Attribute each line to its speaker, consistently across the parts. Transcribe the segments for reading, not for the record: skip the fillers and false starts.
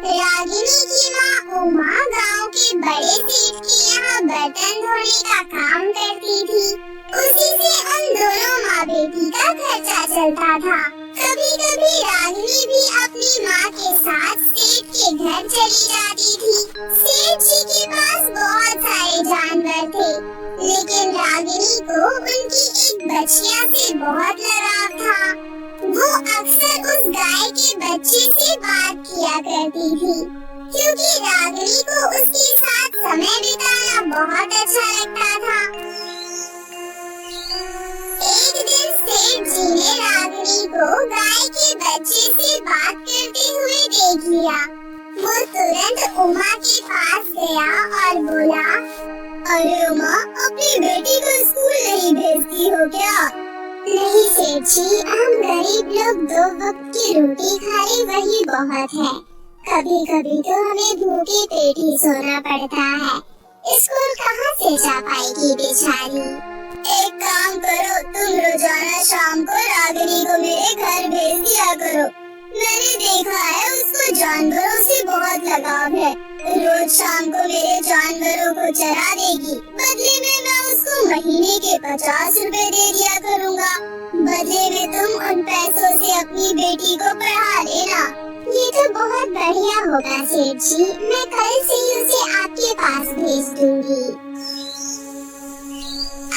Speaker 1: रागिनी की माँ उमा गांव के बड़े सेठ के यहाँ बर्तन धोने का काम करती थी। उसी से उन दोनों माँ बेटी का खर्चा चलता था। कभी कभी रागिनी भी अपनी माँ के साथ सेठ के घर चली जाती थी। सेठ जी के पास बहुत सारे जानवर थे, लेकिन रागिनी को उनकी एक बछिया से बहुत लगाव था। वो अक्सर उस गाय के बच्चे से बात किया करती थी, क्योंकि रागिनी को उसके साथ समय बिताना बहुत अच्छा लगता था। एक दिन सेठ जी ने रागिनी को गाय के बच्चे से बात करते हुए देख लिया। वो तुरंत उमा के पास गया और बोला, अरे उमा, अपनी बेटी को स्कूल नहीं भेजती हो क्या? नहीं सेठ जी, हम गरीब लोग 2 वक्त की रोटी खाए वही बहुत है। कभी कभी तो हमें भूखे पेट ही सोना पड़ता है। स्कूल कहाँ से जा पाएगी बेचारी। एक काम करो, तुम रोजाना शाम को रागिनी को मेरे घर भेज दिया करो। मैंने देखा है उसको जानवरों से बहुत लगाव है। रोज शाम को मेरे जानवरों को चरा देगी। बदले में मैं उसको महीने के 50 रुपए दे दिया करूँगा। बदले में तुम उन पैसों से अपनी बेटी को पढ़ा लेना। ये तो बहुत बढ़िया होगा सेठ जी, मैं कल से ही उसे आपके पास भेज दूंगी।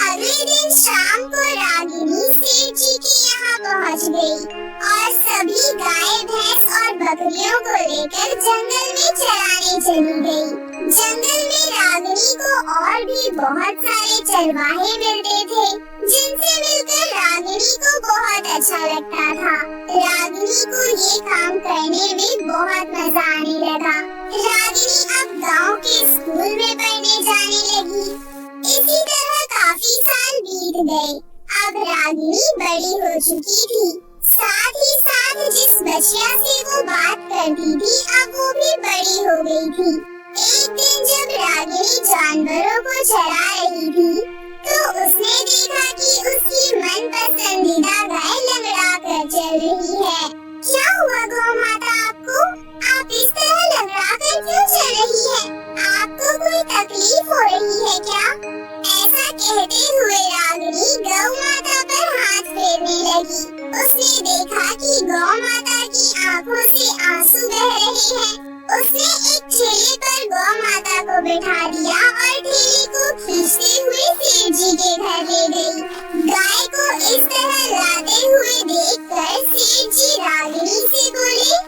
Speaker 1: अगले दिन शाम को रागिनी सेठ जी के यहाँ पहुँच गई और सभी गाय, भैंस और बकरियों को लेकर जंगल में चराने चली गई। जंगल में रागिनी को और भी बहुत सारे चरवाहे मिलते थे, जिनसे मिलकर रागिनी को बहुत अच्छा लगता था। रागिनी को ये काम करने में बहुत मजा आने लगा। रागिनी अब गांव के स्कूल में पढ़ने जाने लगी। इसी तरह काफी साल बीत गए। अब रागिनी बड़ी हो चुकी थी। साथ ही साथ जिस बछिया से वो बात करती थी, अब वो भी बड़ी हो गई थी। एक दिन जब रागिनी जानवरों को चरा रही थी, तो उसने देखा कि उसकी मन पसंदीदा गाय लंगड़ा कर चल रही है। क्या हुआ गौ माता आपको? आप इस तरह लंगड़ा कर क्यों चल रही है? आपको कोई तकलीफ हो रही है क्या? ऐसा कहते हुए रागिनी गौ माता पर हाथ फेरने लगी। उसने देखा कि गौ माता की आंखों से आंसू बह रहे हैं। उसने एक ठेले पर गौ माता को बिठा दिया और ठेले को खींचते हुए सेठ जी के घर ले गई। गाय को इस तरह लाते हुए देखकर सेठ जी रागिनी से बोले,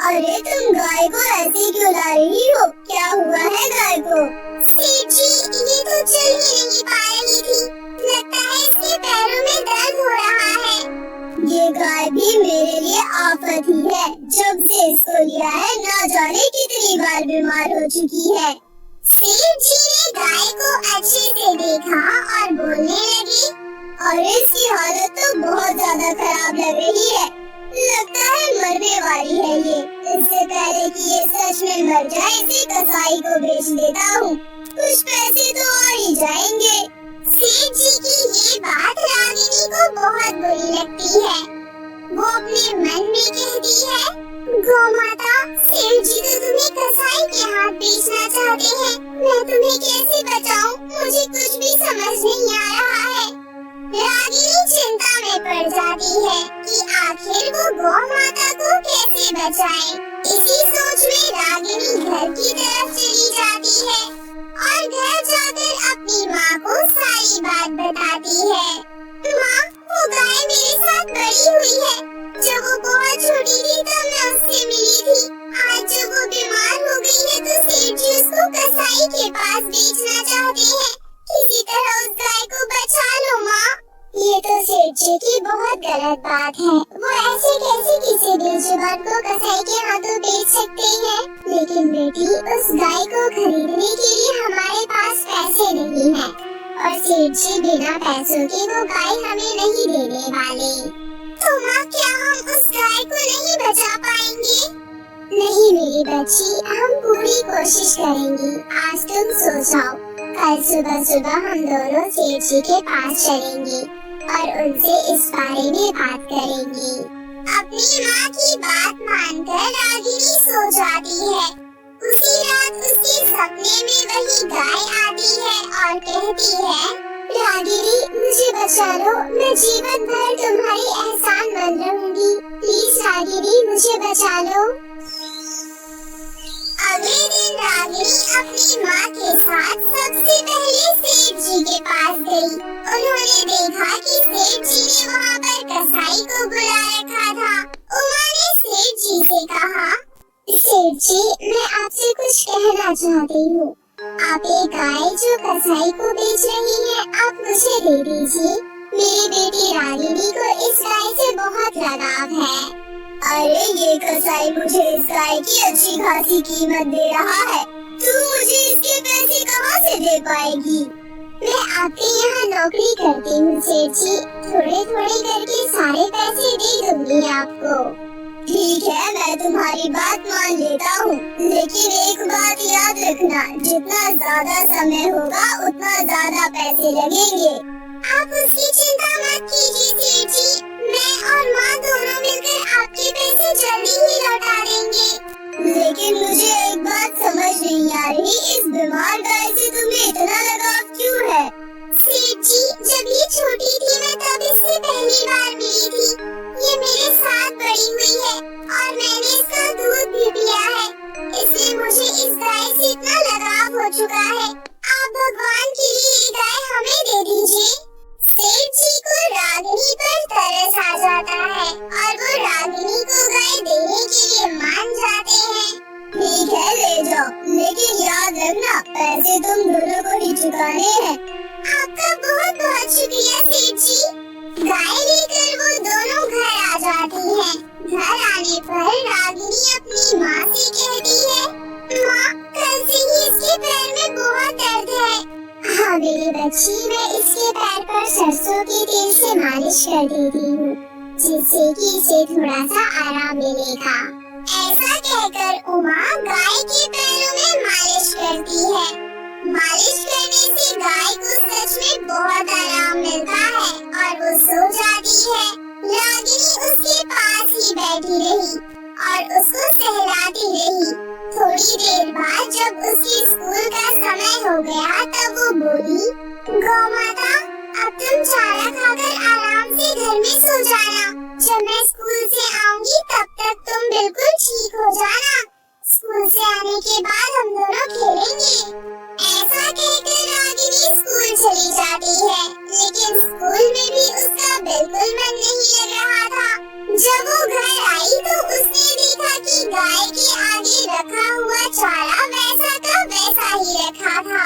Speaker 1: अरे तुम गाय को ऐसे क्यों ला रही हो? क्या हुआ है गाय को? सेठ जी, ये तो चल ही नहीं पा रही थी। लगता है इसके पैरों में दर्द हो रहा है। ये गाय भी मेरे लिए आफत ही है। जब से इसको लिया है न जाने कितनी बार बीमार हो चुकी है। सेठ जी ने गाय को अच्छे से देखा और बोलने लगे, और इसकी हालत तो बहुत ज्यादा खराब लग रही है। लगता है मरने वाली है ये। इससे पहले कि ये सच में मर जाए, इसे कसाई को बेच देता हूँ। कुछ पैसे तो आ ही जाएंगे। सेठ जी की ये बात रागिनी को बहुत बुरी लगती है। वो अपने मन में कहती है, गौ माता, सेठ जी तो तुम्हें कसाई के हाथ बेचना चाहते हैं। मैं तुम्हें कैसे बचाऊं? मुझे कुछ भी समझ नहीं आ रहा है। रागिनी चिंता में पड़ जाती है कि आखिर वो गौ माता को कैसे बचाए। इसी सोच में रागिनी घर की तरफ चली जाती है और घर जाकर अपनी माँ को सारी बात बताती है। माँ, वो गाय मेरे साथ बड़ी हुई है। जब वो बहुत छोटी थी तब मैं उससे मिली थी। आज जब वो बीमार हो गई है तो सेठ जी उसको कसाई के पास बेचना चाहते हैं। किसी तरह उस गाय को बचा लो माँ। ये तो सेठ जी की बहुत गलत बात है। वो ऐसे कैसे किसी बेजुबान को कसाई के हाथों बेच सकते हैं? लेकिन बेटी, उस गाय को खरीदने के लिए हमारे पास पैसे नहीं है और सेठ जी बिना पैसों के वो गाय हमें नहीं देने वाले। तो माँ, क्या हम उस गाय को नहीं बचा पाएंगे? नहीं मेरी बच्ची, हम पूरी कोशिश करेंगे। आज तुम सो जाओ। कल सुबह सुबह हम दोनों सेठ जी के पास चलेंगे और उनसे इस बारे में बात करेंगे। अपनी माँ की बात मानकर रागिनी सो जाती है। उसी रात उसके सपने में वही गाय आती है और कहती है, रागिनी मुझे बचा लो, मैं जीवन भर तुम्हारी एहसानमंद रहूंगी, प्लीज रागिनी मुझे बचा लो। अगले दिन रागिनी अपनी माँ के साथ सबसे पहले सेठ जी के पास गई। उन्होंने देखा कि सेठ जी ने वहाँ पर कसाई को बुला रखा था। उमा ने सेठ जी से कहा, सेठ जी मैं आपसे कुछ कहना चाहती हूँ। आप एक गाय जो कसाई को बेच रही है, आप मुझे दे दीजिए। मेरी बेटी रागिनी को इस गाय से बहुत लगाव है। अरे ये कसाई मुझे इस गाय की अच्छी खासी कीमत दे रहा है, तू मुझे इसके पैसे कहाँ से दे पाएगी? मैं आपके यहाँ नौकरी करती हूँ सेठ जी, थोड़े थोड़े करके सारे पैसे दे दूंगी आपको। ठीक है, मैं तुम्हारी बात मान लेता हूँ, लेकिन एक बात याद रखना, जितना ज्यादा समय होगा उतना ज्यादा पैसे लगेंगे। आप उसकी चिंता मत कीजिए सेठ जी, मैं और माँ दोनों मिलकर आपके पैसे जल्दी ही लौटा देंगे। लेकिन मुझे एक बात समझ नहीं आ रही, इस बीमार गाय से तुम्हें इतना लगाव क्यों है? सेठ जी जब ये छोटी थी मैं तब इससे पहली बार मिली थी। ये मेरे साथ बड़ी हुई है और मैंने इसका दूध भी पिया है, इसलिए मुझे इस गाय से इतना लगाव हो चुका है। आप भगवान के लिए ये गाय हमें दे दीजिए। सेठ जी को रागिनी पर तरस आ जाता है और वो रागिनी को गाय देने के लिए मान जाते हैं। ठीक है ले जाओ, लेकिन याद रखना पैसे तुम दोनों को ही चुकाने हैं। आपका बहुत बहुत शुक्रिया सेठ जी। गाय लेकर वो दोनों घर आ जाती हैं। घर आने पर रागिनी अपनी माँ से कहती है, माँ कल से ही इसके पैर में बहुत दर्द है। हाँ मेरी बच्ची, मैं इसके पैर पर सरसों के तेल से मालिश कर देती हूँ, जिससे कि इसे थोड़ा सा आराम मिलेगा। ऐसा कहकर उमा गाय के पैरों में मालिश करती है। मालिश करने से गाय को सच में बहुत आराम मिलता है और वो सो जाती है। रागिनी उसके पास ही बैठी रही और उसको सहलाती रही। थोड़ी देर बाद जब उसके स्कूल का समय हो गया तब वो बोली, गौ माता अब तुम चारा खाकर आराम से घर में सो जाना। जब मैं स्कूल से आऊंगी तब तक तुम बिल्कुल ठीक हो जाना। स्कूल से आने के बाद हम दोनों खेलेंगे। ऐसा कहकर रागिनी स्कूल चली जाती है, लेकिन स्कूल में भी उसका बिल्कुल मन नहीं लग रहा था। जब वो घर आई तो उसने देखा कि गाय के आगे रखा हुआ चारा वैसा का वैसा ही रखा था।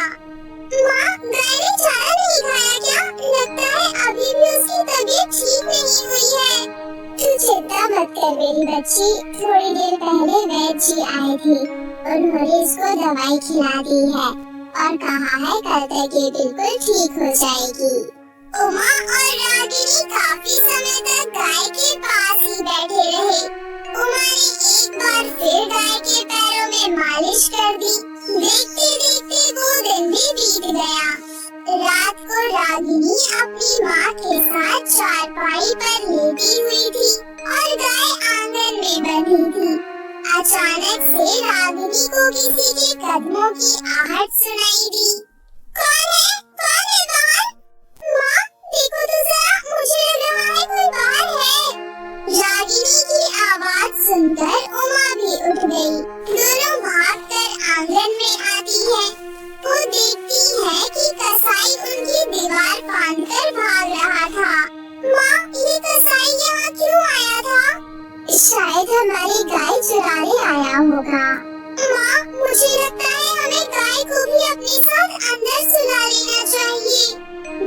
Speaker 1: माँ गाय ने चारा नहीं खाया क्या? लगता है अभी भी उसकी तबीयत ठीक नहीं हुई है। तू चिंता मत कर मेरी बच्ची, थोड़ी देर पहले वैद्य जी आए थे, उन्होंने इसको दवाई खिला दी है और कहा है कल तक ये बिल्कुल ठीक हो जाएगी। उमा और रागिनी काफी समय तक गाय के पास ही बैठे रहे। उमा ने एक बार फिर गाय के पैरों में मालिश कर दी। देखते देखते वो दिन भी बीत गया। रात को रागिनी अपनी माँ के साथ चारपाई पर लेटी हुई थी और गाय आंगन में बंधी थी। अचानक से रागिनी को किसी के कदमों की आहट सुनाई दी। कौन है बाहर? माँ देखो तो जरा, मुझे लग रहा है कोई बाहर है। रागिनी की आवाज सुनकर उमा भी उठ गई। दोनों भागकर आंगन में आती है। वो देखती है कि कसाई उनकी दीवार फांदकर भाग रहा था। माँ ये कसाई यहाँ क्यों आया था? शायद हमारी गाय चुराने आया होगा। माँ मुझे लगता है हमें गाय को भी अपने साथ अंदर सुला लेना चाहिए।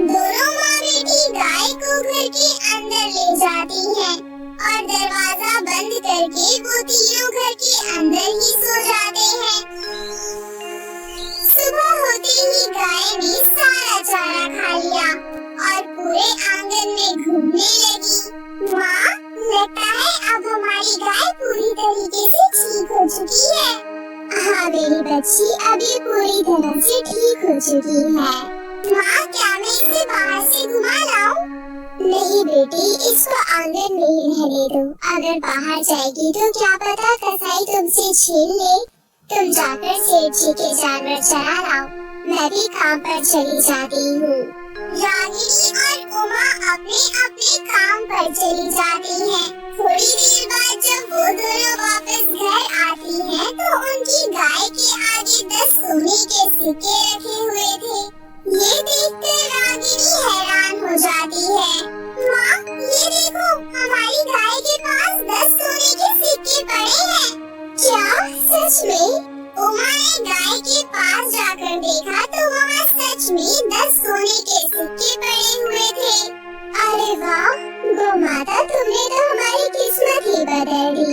Speaker 1: दोनों माँ बेटी गाय को घर के अंदर ले जाती हैं और दरवाजा बंद करके वो तीनों घर के अंदर ही सो जाते हैं। सुबह होते ही गाय ने सारा चारा खा लिया और पूरे आंगन में घूमने लगी। माँ लगता है अब हमारी गाय पूरी तरीके से ठीक हो चुकी है। हाँ मेरी बच्ची, अभी पूरी तरह से ठीक हो चुकी है। माँ क्या मैं इसे बाहर से घुमा लाऊं? नहीं बेटी, इसको आंगन में ही रहने दो। अगर बाहर जाएगी तो क्या पता कसाई तुमसे छीन ले। तुम जाकर सेठ जी के जानवर चरा लाओ, मैं भी काम पर चली जाती हूँ। रागिनी और उमा अपने अपने काम पर चली जाती हैं। थोड़ी देर बाद जब वो दोनों वापस घर आती हैं, तो उनकी गाय के आगे 10 सोने के सिक्के रखे हुए थे। ये देखकर रागिनी हैरान हो जाती है। माँ, ये देखो, हमारी गाय के पास 10 सोने के सिक्के पड़े हैं। क्या सच में? उमा ने गाय के पास जाकर देखा तो वहाँ सच में 10 सोने के सिक्के पड़े हुए थे। अरे वाह, गोमाता, तुमने तो हमारी किस्मत ही बदल दी।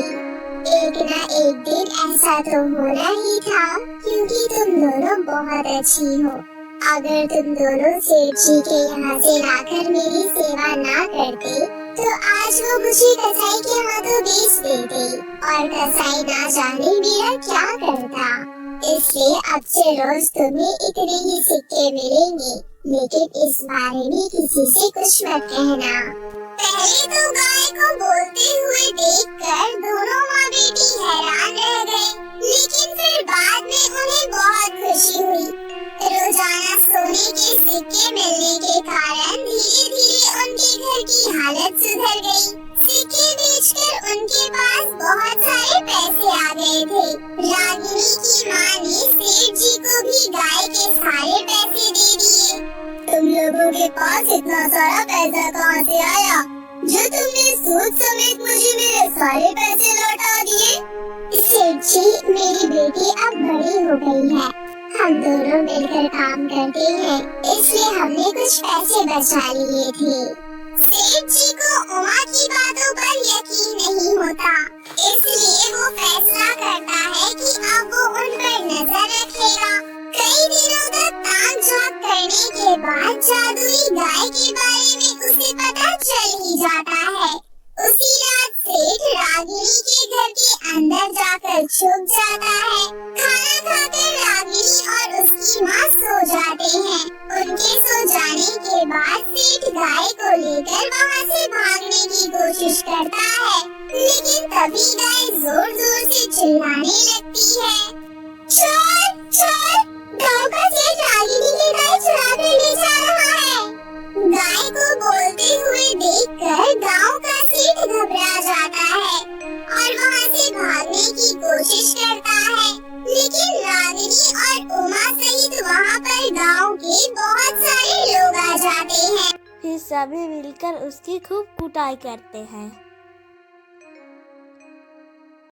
Speaker 1: एक ना एक दिन ऐसा तो होना ही था, क्योंकि तुम दोनों बहुत अच्छी हो। अगर तुम दोनों सेठ जी के यहाँ से लाकर मेरी सेवा ना करते, तो आज वो मुझे कसाई के हाथों बेच देते और कसाई ना जाने मेरा क्या करता। इसलिए अब से रोज तुम्हें इतने ही सिक्के मिलेंगे, लेकिन इस बारे में किसी से कुछ मत कहना। पहले तो गाय को बोलते हुए देखकर दोनों माँ बेटी हैरान रह गए, लेकिन फिर बाद में उन्हें बहुत खुशी हुई। रोजाना सोने के सिक्के मिलने के कारण धीरे धीरे उनके घर की हालत सुधर गई। सिक्के बेचकर उनके पास बहुत सारे पैसे आ गए थे। रागिनी की माँ ने सेठ जी को भी गाय के सारे पैसे दे दिए। तुम लोगों के पास इतना सारा पैसा कहाँ से आया, जो तुमने सूद समेत मुझे मेरे सारे पैसे लौटा दिए? सेठ जी, मेरी बेटी अब बड़ी हो गई है, हम दोनों मिलकर काम करते हैं, इसलिए हमने कुछ पैसे बचा लिए थे। सेठ जी को उमा की बातों पर यकीन नहीं होता, इसलिए वो फैसला करता है कि अब वो उन पर नजर रखेगा। कई दिनों तक ताक झांक करने के बाद जादुई गाय के बारे में उसे पता चल ही जाता है। उसी रात सेठ रागिनी के घर के अंदर जाकर छुप जाता है। खाना खाकर रागिनी और उसकी माँ सो जाते हैं। उनके सो जाने के बाद सेठ गाय को लेकर वहाँ से भागने की कोशिश करता है, लेकिन तभी गाय जोर जोर से चिल्लाने लगती है। चोर, चोर, गाँव का सेठ रागिनी की गाय चुरा कर ले जा रहा है। गाय को बोलते हुए देखकर गाँव का सेठ घबरा जाता है और वहाँ से भागने की कोशिश करता है, लेकिन रागिनी और उमा सहित वहाँ पर गाँव के बहुत सारे लोग आ जाते हैं।
Speaker 2: फिर सभी मिलकर उसकी खूब कुटाई करते हैं।